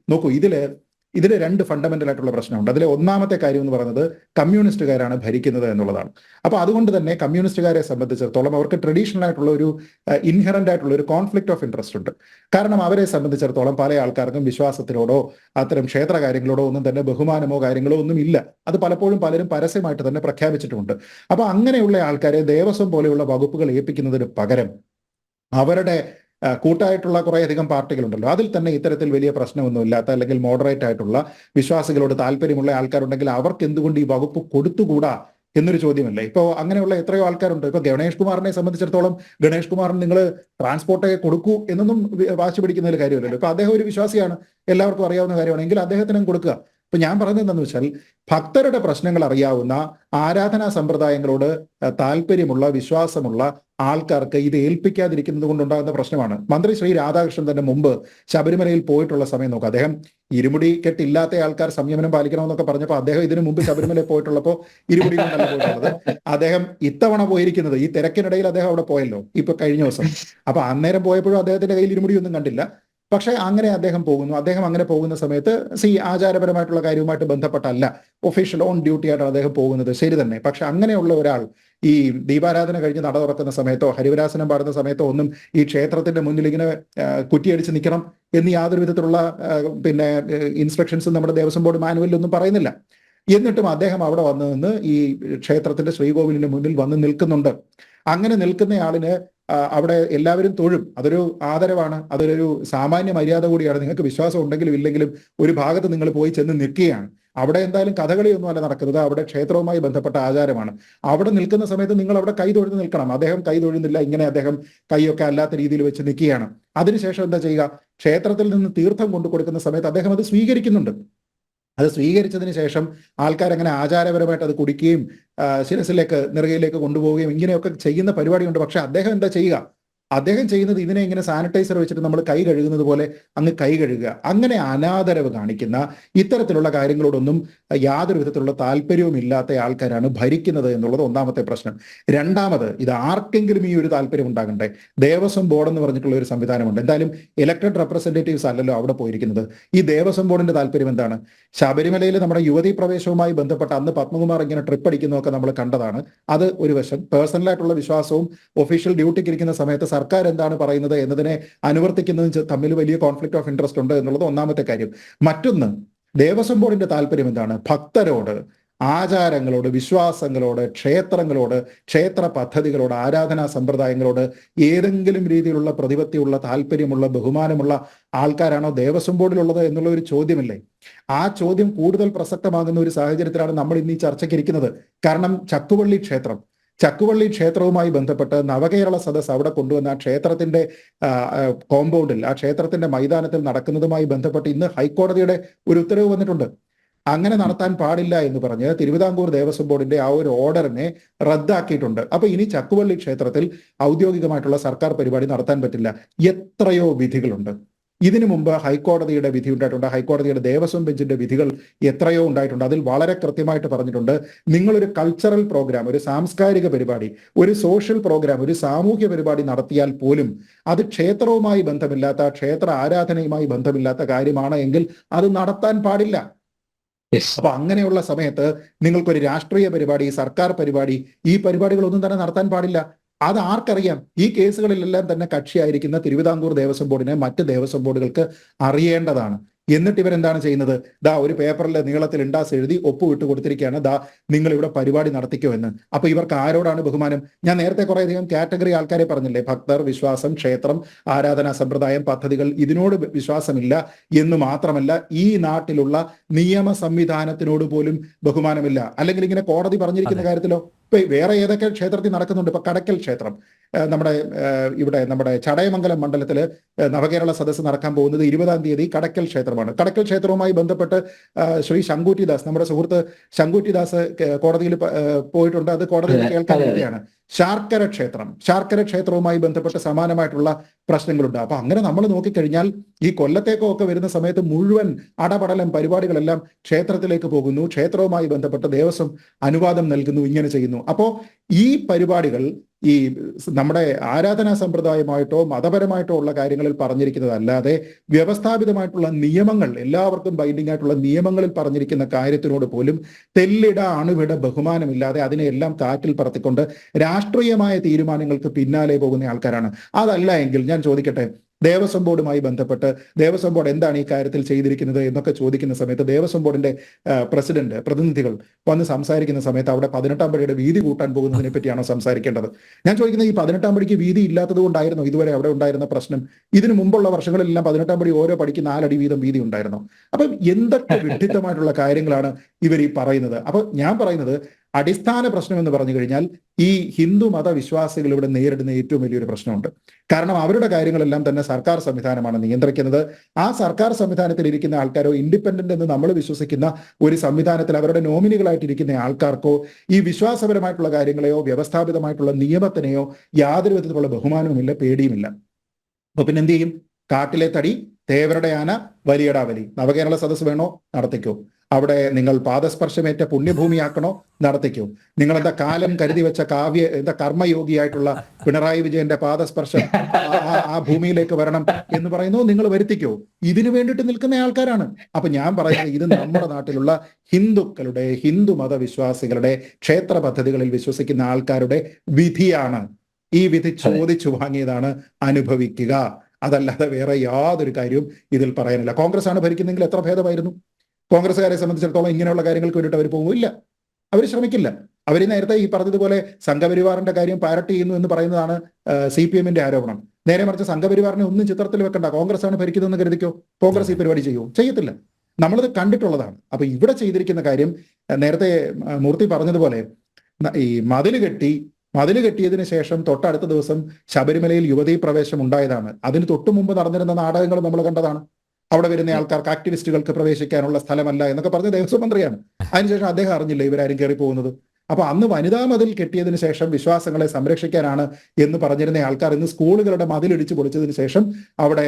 നോക്കൂ, ഇതില് രണ്ട് ഫണ്ടമെന്റൽ ആയിട്ടുള്ള പ്രശ്നമുണ്ട്. അതിലെ ഒന്നാമത്തെ കാര്യം എന്ന് പറയുന്നത് കമ്മ്യൂണിസ്റ്റുകാരാണ് ഭരിക്കുന്നത് എന്നുള്ളതാണ്. അപ്പൊ അതുകൊണ്ട് തന്നെ കമ്മ്യൂണിസ്റ്റുകാരെ സംബന്ധിച്ചിടത്തോളം അവർക്ക് ട്രഡീഷണൽ ആയിട്ടുള്ള ഒരു ഇൻഹറന്റ് ആയിട്ടുള്ള ഒരു കോൺഫ്ലിക്ട് ഓഫ് ഇൻട്രസ്റ്റ് ഉണ്ട്. കാരണം അവരെ സംബന്ധിച്ചിടത്തോളം പല ആൾക്കാർക്കും വിശ്വാസത്തിനോടോ അത്തരം ക്ഷേത്ര കാര്യങ്ങളോടോ ഒന്നും തന്നെ ബഹുമാനമോ കാര്യങ്ങളോ ഒന്നും ഇല്ല. അത് പലപ്പോഴും പലരും പരസ്യമായിട്ട് തന്നെ പ്രഖ്യാപിച്ചിട്ടുമുണ്ട്. അപ്പൊ അങ്ങനെയുള്ള ആൾക്കാരെ ദേവസ്വം പോലെയുള്ള വകുപ്പുകൾ ഏൽപ്പിക്കുന്നതിന് പകരം അവരുടെ കൂട്ടായിട്ടുള്ള കുറേയധികം പാർട്ടികളുണ്ടല്ലോ, അതിൽ തന്നെ ഇത്തരത്തിൽ വലിയ പ്രശ്നമൊന്നുമില്ലാത്ത അല്ലെങ്കിൽ മോഡറേറ്റ് ആയിട്ടുള്ള വിശ്വാസികളോട് താല്പര്യമുള്ള ആൾക്കാരുണ്ടെങ്കിൽ അവർക്ക് എന്തുകൊണ്ട് ഈ വകുപ്പ് കൊടുത്തുകൂടാ എന്നൊരു ചോദ്യമല്ലേ. ഇപ്പോൾ അങ്ങനെയുള്ള എത്രയോ ആൾക്കാരുണ്ട്. ഇപ്പൊ ഗണേഷ് കുമാറിനെ സംബന്ധിച്ചിടത്തോളം ഗണേഷ് കുമാറിന് നിങ്ങൾ ട്രാൻസ്പോർട്ടേ കൊടുക്കൂ എന്നൊന്നും വാശി പിടിക്കുന്നതിൽ കാര്യമില്ലല്ലോ. ഇപ്പൊ അദ്ദേഹം ഒരു വിശ്വാസിയാണ്, എല്ലാവർക്കും അറിയാവുന്ന കാര്യമാണെങ്കിൽ അദ്ദേഹത്തിനും കൊടുക്കുക. ഇപ്പൊ ഞാൻ പറയുന്നത് എന്താണെന്ന് വെച്ചാൽ, ഭക്തരുടെ പ്രശ്നങ്ങൾ അറിയാവുന്ന ആരാധനാ സമ്പ്രദായങ്ങളോട് താല്പര്യമുള്ള വിശ്വാസമുള്ള ആൾക്കാർക്ക് ഇത് ഏൽപ്പിക്കാതിരിക്കുന്നത് കൊണ്ടുണ്ടാകുന്ന പ്രശ്നമാണ്. മന്ത്രി ശ്രീ രാധാകൃഷ്ണൻ തന്നെ മുമ്പ് ശബരിമലയിൽ പോയിട്ടുള്ള സമയം നോക്കുക. അദ്ദേഹം ഇരുമുടി കെട്ടില്ലാത്ത ആൾക്കാർ സംയമനം പാലിക്കണമെന്നൊക്കെ പറഞ്ഞപ്പോൾ അദ്ദേഹം ഇതിനു മുമ്പ് ശബരിമലയിൽ പോയിട്ടുള്ളപ്പോൾ ഇരുമുടി കൊണ്ടല്ല പോയിട്ടുള്ളത്. അദ്ദേഹം ഇത്തവണ പോയിരിക്കുന്നത് ഈ തിരക്കിനിടയിൽ അദ്ദേഹം അവിടെ പോയല്ലോ, ഇപ്പൊ കഴിഞ്ഞ ദിവസം. അപ്പൊ അന്നേരം പോയപ്പോഴും അദ്ദേഹത്തിന്റെ കയ്യിൽ ഇരുമുടിയൊന്നും കണ്ടില്ല. പക്ഷെ അങ്ങനെ അദ്ദേഹം പോകുന്നു. അദ്ദേഹം അങ്ങനെ പോകുന്ന സമയത്ത് ആചാരപരമായിട്ടുള്ള കാര്യവുമായിട്ട് ബന്ധപ്പെട്ടല്ല, ഒഫീഷ്യൽ ഓൺ ഡ്യൂട്ടി ആയിട്ടാണ് അദ്ദേഹം പോകുന്നത്, ശരി തന്നെ. പക്ഷെ അങ്ങനെയുള്ള ഒരാൾ ഈ ദീപാരാധന കഴിഞ്ഞ് നട തുറക്കുന്ന സമയത്തോ ഹരിവരാസനം പാടുന്ന സമയത്തോ ഒന്നും ഈ ക്ഷേത്രത്തിന്റെ മുന്നിൽ ഇങ്ങനെ കുറ്റിയടിച്ച് നിൽക്കണം എന്ന് യാതൊരു വിധത്തിലുള്ള ഇൻസ്ട്രക്ഷൻസും നമ്മുടെ ദേവസ്വം ബോർഡ് മാനുവലിലൊന്നും പറയുന്നില്ല. എന്നിട്ടും അദ്ദേഹം അവിടെ വന്നു നിന്ന് ഈ ക്ഷേത്രത്തിന്റെ ശ്രീകോവിലിന്റെ മുന്നിൽ വന്ന് നിൽക്കുന്നുണ്ട്. അങ്ങനെ നിൽക്കുന്നയാളിന് അവിടെ എല്ലാവരും തൊഴും. അതൊരു ആദരവാണ്, അതൊരു സാമാന്യ മര്യാദ കൂടിയാണ്. നിങ്ങൾക്ക് വിശ്വാസം ഉണ്ടെങ്കിലും ഇല്ലെങ്കിലും ഒരു ഭാഗത്ത് നിങ്ങൾ പോയി ചെന്ന് നിൽക്കുകയാണ്. അവിടെ എന്തായാലും കഥകളിയൊന്നും അല്ല നടക്കുന്നത്, അവിടെ ക്ഷേത്രവുമായി ബന്ധപ്പെട്ട ആചാരമാണ്. അവിടെ നിൽക്കുന്ന സമയത്ത് നിങ്ങൾ അവിടെ കൈ തൊഴുത് നിൽക്കണം. അദ്ദേഹം കൈ തൊഴുന്നില്ല, ഇങ്ങനെ അദ്ദേഹം കൈയൊക്കെ അല്ലാത്ത രീതിയിൽ വെച്ച് നിൽക്കുകയാണ്. അതിനുശേഷം എന്താ ചെയ്യുക? ക്ഷേത്രത്തിൽ നിന്ന് തീർത്ഥം കൊണ്ടു കൊടുക്കുന്ന സമയത്ത് അദ്ദേഹം അത് സ്വീകരിക്കുന്നുണ്ട്. അത് സ്വീകരിച്ചതിന് ശേഷം ആൾക്കാരങ്ങനെ ആചാരപരമായിട്ട് അത് കുടിക്കുകയും ശിരസിലേക്ക് നെറുകയിലേക്ക് കൊണ്ടുപോവുകയും ഇങ്ങനെയൊക്കെ ചെയ്യുന്ന പരിപാടിയുണ്ട്. പക്ഷെ അദ്ദേഹം എന്താ ചെയ്യുക? അദ്ദേഹം ചെയ്യുന്നത് ഇതിനെ ഇങ്ങനെ സാനിറ്റൈസർ വെച്ചിട്ട് നമ്മൾ കൈ കഴുകുന്നത് പോലെ അങ്ങ് കൈ കഴുകുക. അങ്ങനെ അനാദരവ് കാണിക്കുന്ന ഇത്തരത്തിലുള്ള കാര്യങ്ങളോടൊന്നും യാതൊരു വിധത്തിലുള്ള താല്പര്യവും ഇല്ലാത്ത ആൾക്കാരാണ് ഭരിക്കുന്നത് എന്നുള്ളത് ഒന്നാമത്തെ പ്രശ്നം. രണ്ടാമത്, ഇത് ആർക്കെങ്കിലും ഈ ഒരു താല്പര്യം ഉണ്ടാകണ്ടേ? ദേവസ്വം ബോർഡ് എന്ന് പറഞ്ഞിട്ടുള്ള ഒരു സംവിധാനമുണ്ട്. എന്തായാലും ഇലക്ടഡ് റെപ്രസെന്റേറ്റീവ്സ് അല്ലല്ലോ അവിടെ പോയിരിക്കുന്നത്. ഈ ദേവസ്വം ബോർഡിന്റെ താല്പര്യം എന്താണ്? ശബരിമലയിൽ നമ്മുടെ യുവതീ പ്രവേശവുമായി ബന്ധപ്പെട്ട അന്ന് പത്മകുമാർ ഇങ്ങനെ ട്രിപ്പ് അടിക്കുന്നതൊക്കെ നമ്മൾ കണ്ടതാണ്. അത് ഒരു വശം. പേഴ്സണലായിട്ടുള്ള വിശ്വാസവും ഒഫീഷ്യൽ ഡ്യൂട്ടിക്ക് ഇരിക്കുന്ന സമയത്ത് സർക്കാർ എന്താണ് പറയുന്നത് എന്നതിനെ അനുവർത്തിക്കുന്നതും തമ്മിൽ വലിയ കോൺഫ്ലിക്ട് ഓഫ് ഇൻട്രസ്റ്റ് ഉണ്ട് എന്നുള്ളത് ഒന്നാമത്തെ കാര്യം. മറ്റൊന്ന്, ദേവസ്വം ബോർഡിന്റെ താല്പര്യം എന്താണ്? ഭക്തരോട്, ആചാരങ്ങളോട്, വിശ്വാസങ്ങളോട്, ക്ഷേത്രങ്ങളോട്, ക്ഷേത്ര പദ്ധതികളോട്, ആരാധനാ സമ്പ്രദായങ്ങളോട് ഏതെങ്കിലും രീതിയിലുള്ള പ്രതിപത്തിയുള്ള താല്പര്യമുള്ള ബഹുമാനമുള്ള ആൾക്കാരാണോ ദേവസ്വം ബോർഡിലുള്ളത് എന്നുള്ള ഒരു ചോദ്യമില്ലേ? ആ ചോദ്യം കൂടുതൽ പ്രസക്തമാകുന്ന ഒരു സാഹചര്യത്തിലാണ് നമ്മൾ ഇന്ന് ഈ ചർച്ചയ്ക്ക് ഇരിക്കുന്നത്. കാരണം ചക്കുവള്ളി ക്ഷേത്രവുമായി ബന്ധപ്പെട്ട് നവകേരള സദസ് അവിടെ കൊണ്ടുവന്ന ആ ക്ഷേത്രത്തിന്റെ കോമ്പൗണ്ടിൽ, ആ ക്ഷേത്രത്തിന്റെ മൈതാനത്തിൽ നടക്കുന്നതുമായി ബന്ധപ്പെട്ട് ഇന്ന് ഹൈക്കോടതിയുടെ ഒരു ഉത്തരവ് വന്നിട്ടുണ്ട്. അങ്ങനെ നടത്താൻ പാടില്ല എന്ന് പറഞ്ഞ് തിരുവിതാംകൂർ ദേവസ്വം ബോർഡിന്റെ ആ ഒരു ഓർഡറിനെ റദ്ദാക്കിയിട്ടുണ്ട്. അപ്പൊ ഇനി ചക്കുവള്ളി ക്ഷേത്രത്തിൽ ഔദ്യോഗികമായിട്ടുള്ള സർക്കാർ പരിപാടി നടത്താൻ പറ്റില്ല. എത്രയോ വിധികളുണ്ട്. ഇതിനു മുമ്പ് ഹൈക്കോടതിയുടെ വിധി ഉണ്ടായിട്ടുണ്ട്, ഹൈക്കോടതിയുടെ ദേവസ്വം ബെഞ്ചിന്റെ വിധികൾ എത്രയോ ഉണ്ടായിട്ടുണ്ട്. അതിൽ വളരെ കൃത്യമായിട്ട് പറഞ്ഞിട്ടുണ്ട്, നിങ്ങളൊരു കൾച്ചറൽ പ്രോഗ്രാം, ഒരു സാംസ്കാരിക പരിപാടി, ഒരു സോഷ്യൽ പ്രോഗ്രാം, ഒരു സാമൂഹ്യ പരിപാടി നടത്തിയാൽ പോലും അത് ക്ഷേത്രവുമായി ബന്ധമില്ലാത്ത, ക്ഷേത്ര ആരാധനയുമായി ബന്ധമില്ലാത്ത കാര്യമാണ് എങ്കിൽ അത് നടത്താൻ പാടില്ല. അപ്പൊ അങ്ങനെയുള്ള സമയത്ത് നിങ്ങൾക്കൊരു രാഷ്ട്രീയ പരിപാടി, സർക്കാർ പരിപാടി, ഈ പരിപാടികളൊന്നും തന്നെ നടത്താൻ പാടില്ല. അത് ആർക്കറിയാം? ഈ കേസുകളിലെല്ലാം തന്നെ കക്ഷിയായിരിക്കുന്ന തിരുവിതാംകൂർ ദേവസ്വം ബോർഡിനെ മറ്റ് ദേവസ്വം ബോർഡുകൾക്ക് അറിയേണ്ടതാണ്. എന്നിട്ട് ഇവരെന്താണ് ചെയ്യുന്നത്? ദാ ഒരു പേപ്പറിൽ നീളത്തിൽ ഇണ്ടാസ് എഴുതി ഒപ്പുവിട്ട് കൊടുത്തിരിക്കുകയാണ്, ദാ നിങ്ങൾ ഇവിടെ പരിപാടി നടത്തിക്കോ എന്ന്. അപ്പൊ ഇവർക്ക് ആരോടാണ് ബഹുമാനം? ഞാൻ നേരത്തെ കുറേയധികം കാറ്റഗറി ആൾക്കാരെ പറഞ്ഞില്ലേ, ഭക്തർ, വിശ്വാസം, ക്ഷേത്രം, ആരാധനാ സമ്പ്രദായം, പദ്ധതികൾ, ഇതിനോട് വിശ്വാസമില്ല എന്ന് മാത്രമല്ല ഈ നാട്ടിലുള്ള നിയമ സംവിധാനത്തിനോട് പോലും ബഹുമാനമില്ല. അല്ലെങ്കിൽ ഇങ്ങനെ കോടതി പറഞ്ഞിരിക്കുന്ന കാര്യത്തിലോ ഇപ്പൊ വേറെ ഏതൊക്കെ ക്ഷേത്രത്തിൽ നടക്കുന്നുണ്ട്? ഇപ്പൊ കടക്കൽ ക്ഷേത്രം, നമ്മുടെ ചടയമംഗലം മണ്ഡലത്തില് നവകേരള സദസ്സ് നടക്കാൻ പോകുന്നത് 20-ാം തീയതി കടക്കൽ ക്ഷേത്രമാണ്. കടക്കൽ ക്ഷേത്രവുമായി ബന്ധപ്പെട്ട് ശ്രീ ശങ്കുറ്റിദാസ്, നമ്മുടെ സുഹൃത്ത് ശങ്കുറ്റിദാസ് കോടതിയിൽ പോയിട്ടുണ്ട്. അത് കോടതിയിൽ കേൾക്കാൻ വേണ്ടിയാണ്. ശാർക്കര ക്ഷേത്രവുമായി ബന്ധപ്പെട്ട് സമാനമായിട്ടുള്ള പ്രശ്നങ്ങളുണ്ട്. അപ്പൊ അങ്ങനെ നമ്മൾ നോക്കിക്കഴിഞ്ഞാൽ ഈ കൊല്ലത്തേക്കോ ഒക്കെ വരുന്ന സമയത്ത് മുഴുവൻ അടപടലം പരിപാടികളെല്ലാം ക്ഷേത്രത്തിലേക്ക് പോകുന്നു, ക്ഷേത്രവുമായി ബന്ധപ്പെട്ട് ദേവസ്വം അനുവാദം നൽകുന്നു, ഇങ്ങനെ ചെയ്യുന്നു. അപ്പോ ഈ പരിപാടികൾ ഈ നമ്മുടെ ആരാധനാ സമ്പ്രദായമായിട്ടോ മതപരമായിട്ടോ ഉള്ള കാര്യങ്ങളിൽ പറഞ്ഞിരിക്കുന്നതല്ലാതെ വ്യവസ്ഥാപിതമായിട്ടുള്ള നിയമങ്ങൾ, എല്ലാവർക്കും ബൈൻഡിംഗ് ആയിട്ടുള്ള നിയമങ്ങളിൽ പറഞ്ഞിരിക്കുന്ന കാര്യത്തിനോട് പോലും തെല്ലിട അണുവിട ബഹുമാനമില്ലാതെ അതിനെയെല്ലാം കാറ്റിൽ പറത്തിക്കൊണ്ട് രാഷ്ട്രീയമായ തീരുമാനങ്ങൾക്ക് പിന്നാലെ പോകുന്ന ആൾക്കാരാണ്. അതല്ല എങ്കിൽ ഞാൻ ചോദിക്കട്ടെ, ദേവസ്വം ബോർഡുമായി ബന്ധപ്പെട്ട് ദേവസ്വം ബോർഡ് എന്താണ് ഈ കാര്യത്തിൽ ചെയ്തിരിക്കുന്നത് എന്നൊക്കെ ചോദിക്കുന്ന സമയത്ത് ദേവസ്വം ബോർഡിന്റെ പ്രസിഡന്റ്, പ്രതിനിധികൾ വന്ന് സംസാരിക്കുന്ന സമയത്ത് അവിടെ 18-ാം പടിയുടെ വീതി കൂട്ടാൻ പോകുന്നതിനെ പറ്റിയാണോ സംസാരിക്കേണ്ടത്? ഞാൻ ചോദിക്കുന്നത്, ഈ 18-ാം പടിക്ക് വീതി ഇല്ലാത്തത് കൊണ്ടായിരുന്നോ ഇതുവരെ അവിടെ ഉണ്ടായിരുന്ന പ്രശ്നം? ഇതിനു മുമ്പുള്ള വർഷങ്ങളിലെല്ലാം 18-ാം പടി ഓരോ പടിക്ക് 4 അടി വീതം വീതി ഉണ്ടായിരുന്നു. അപ്പം എന്തൊക്കെ വിഡ്ഢിത്തമായിട്ടുള്ള കാര്യങ്ങളാണ് ഇവർ ഈ പറയുന്നത്? അപ്പൊ ഞാൻ പറയുന്നത്, അടിസ്ഥാന പ്രശ്നം എന്ന് പറഞ്ഞു കഴിഞ്ഞാൽ ഈ ഹിന്ദു മതവിശ്വാസികൾ ഇവിടെ നേരിടുന്ന ഏറ്റവും വലിയൊരു പ്രശ്നമുണ്ട്. കാരണം അവരുടെ കാര്യങ്ങളെല്ലാം തന്നെ സർക്കാർ സംവിധാനമാണ് നിയന്ത്രിക്കുന്നത്. ആ സർക്കാർ സംവിധാനത്തിൽ ഇരിക്കുന്ന ആൾക്കാരോ, ഇൻഡിപെൻഡന്റ് എന്ന് നമ്മൾ വിശ്വസിക്കുന്ന ഒരു സംവിധാനത്തിൽ അവരുടെ നോമിനികളായിട്ടിരിക്കുന്ന ആൾക്കാർക്കോ ഈ വിശ്വാസപരമായിട്ടുള്ള കാര്യങ്ങളെയോ വ്യവസ്ഥാപിതമായിട്ടുള്ള നിയമത്തിനെയോ യാതൊരു വിധത്തിലുള്ള ബഹുമാനവുമില്ല, പേടിയുമില്ല. അപ്പൊ പിന്നെ എന്ത് ചെയ്യും? കാട്ടിലെ തടി, തേവരുടെ ആന, വലിയടാ വലി. നവകേരള സദസ് വേണോ? നടത്തിക്കോ. അവിടെ നിങ്ങൾ പാദസ്പർശമേറ്റ പുണ്യഭൂമിയാക്കണോ? നടത്തിക്കോ. നിങ്ങൾ എന്താ കാലം കരുതി വെച്ച കർമ്മയോഗിയായിട്ടുള്ള പിണറായി വിജയന്റെ പാദസ്പർശം ആ ഭൂമിയിലേക്ക് വരണം എന്ന് പറയുന്നു, നിങ്ങൾ വരുത്തിക്കോ. ഇതിനു വേണ്ടിയിട്ട് നിൽക്കുന്ന ആൾക്കാരാണ്. അപ്പൊ ഞാൻ പറയുന്നത്, ഇത് നമ്മുടെ നാട്ടിലുള്ള ഹിന്ദുക്കളുടെ, ഹിന്ദു മതവിശ്വാസികളുടെ, ക്ഷേത്ര പദ്ധതികളിൽ വിശ്വസിക്കുന്ന ആൾക്കാരുടെ വിധിയാണ്. ഈ വിധി ചോദിച്ചു വാങ്ങിയതാണ്, അനുഭവിക്കുക. അതല്ലാതെ വേറെ യാതൊരു കാര്യവും ഇതിൽ പറയാനില്ല. കോൺഗ്രസ് ആണ് ഭരിക്കുന്നെങ്കിൽ എത്ര ഭേദമായിരുന്നു. കോൺഗ്രസ്സുകാരെ സംബന്ധിച്ചിടത്തോളം ഇങ്ങനെയുള്ള കാര്യങ്ങൾക്ക് വേണ്ടിയിട്ട് അവർ പോകില്ല, അവർ ശ്രമിക്കില്ല. അവർ നേരത്തെ ഈ പറഞ്ഞതുപോലെ സംഘപരിവാറിന്റെ കാര്യം പാരട്ട് ചെയ്യുന്നു എന്ന് പറയുന്നതാണ് CPM-ന്റെ ആരോപണം. നേരെ മറിച്ച് സംഘപരിവാറിനെ ഒന്നും ചിത്രത്തിൽ വെക്കണ്ട, കോൺഗ്രസ് ആണ് ഭരിക്കുന്നതെന്ന് കരുതിക്കോ. കോൺഗ്രസ് ഈ പരിപാടി ചെയ്യുമോ? ചെയ്യത്തില്ല. നമ്മളത് കണ്ടിട്ടുള്ളതാണ്. അപ്പൊ ഇവിടെ ചെയ്തിരിക്കുന്ന കാര്യം, നേരത്തെ മൂർത്തി പറഞ്ഞതുപോലെ, ഈ മതില് കെട്ടിയതിന് ശേഷം തൊട്ടടുത്ത ദിവസം ശബരിമലയിൽ യുവതീ പ്രവേശം ഉണ്ടായതാണ്. അതിന് തൊട്ടു മുമ്പ് നടന്നിരുന്ന നാടകങ്ങൾ നമ്മൾ കണ്ടതാണ്. അവിടെ വരുന്ന ആൾക്കാർക്ക്, ആക്ടിവിസ്റ്റുകൾക്ക് പ്രവേശിക്കാനുള്ള സ്ഥലമല്ല എന്നൊക്കെ പറഞ്ഞ ദേവസ്വം മന്ത്രിയാണ്. അതിനുശേഷം അദ്ദേഹം അറിഞ്ഞില്ല ഇവരാരും കയറി പോകുന്നത്. അപ്പൊ അന്ന് വനിതാ മതിൽ കെട്ടിയതിനു ശേഷം വിശ്വാസങ്ങളെ സംരക്ഷിക്കാനാണ് എന്ന് പറഞ്ഞിരുന്ന ആൾക്കാർ ഇന്ന് സ്കൂളുകളുടെ മതിലിടിച്ച് പൊളിച്ചതിന് ശേഷം അവിടെ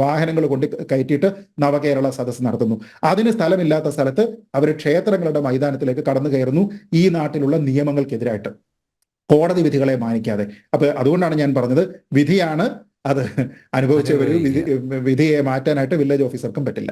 വാഹനങ്ങൾ കൊണ്ട് കയറ്റിയിട്ട് നവകേരള സദസ്സ് നടത്തുന്നു. അതിന് സ്ഥലമില്ലാത്ത സ്ഥലത്ത് അവർ ക്ഷേത്രങ്ങളുടെ മൈതാനത്തിലേക്ക് കടന്നു കയറുന്നു, ഈ നാട്ടിലുള്ള നിയമങ്ങൾക്കെതിരായിട്ട്, കോടതി വിധികളെ മാനിക്കാതെ. അപ്പൊ അതുകൊണ്ടാണ് ഞാൻ പറഞ്ഞത്, വിധിയാണ് അത് അനുഭവിച്ചവർ. വിധിയെ മാറ്റാനായിട്ട് വില്ലേജ് ഓഫീസർക്കും പറ്റില്ല.